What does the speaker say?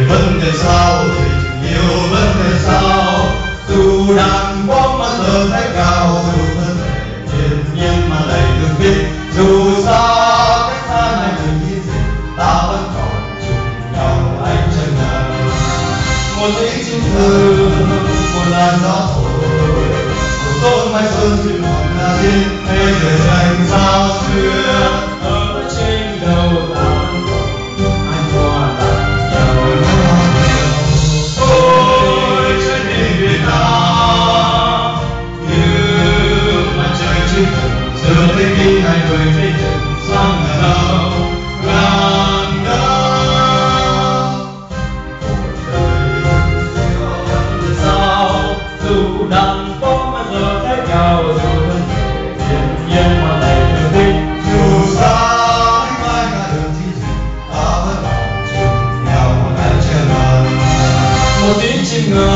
vấn đề sao thì nhiều vấn đề sao, dù đàn bóng mà giờ thái cao, dù thân thể thiên nhiên mà đầy thương biết, dù xa cách xa hai người như gì ta vẫn còn chung nhau ánh trăng ngời. Một tiếng chim thơ, một làn gió thổi, một tối mai xuân dịu ngọt là biết thế trời xanh sao xưa ở trên đầu ta anh hoa tặng nhau. Ôi trái tim Việt Nam như mặt trời chiếu giờ thấy khi hai người thấy chừng sang ngàn năm ngàn năm. Cuộc đời sao dù đàn bóng mà giờ thấy cao, dù thân thể thiên nhiên mà đầy thương thích, dù xa cách mai cả đường chi gì ta vẫn còn chung nhau một ánh trăng ngời. Một tiếng chim ngơ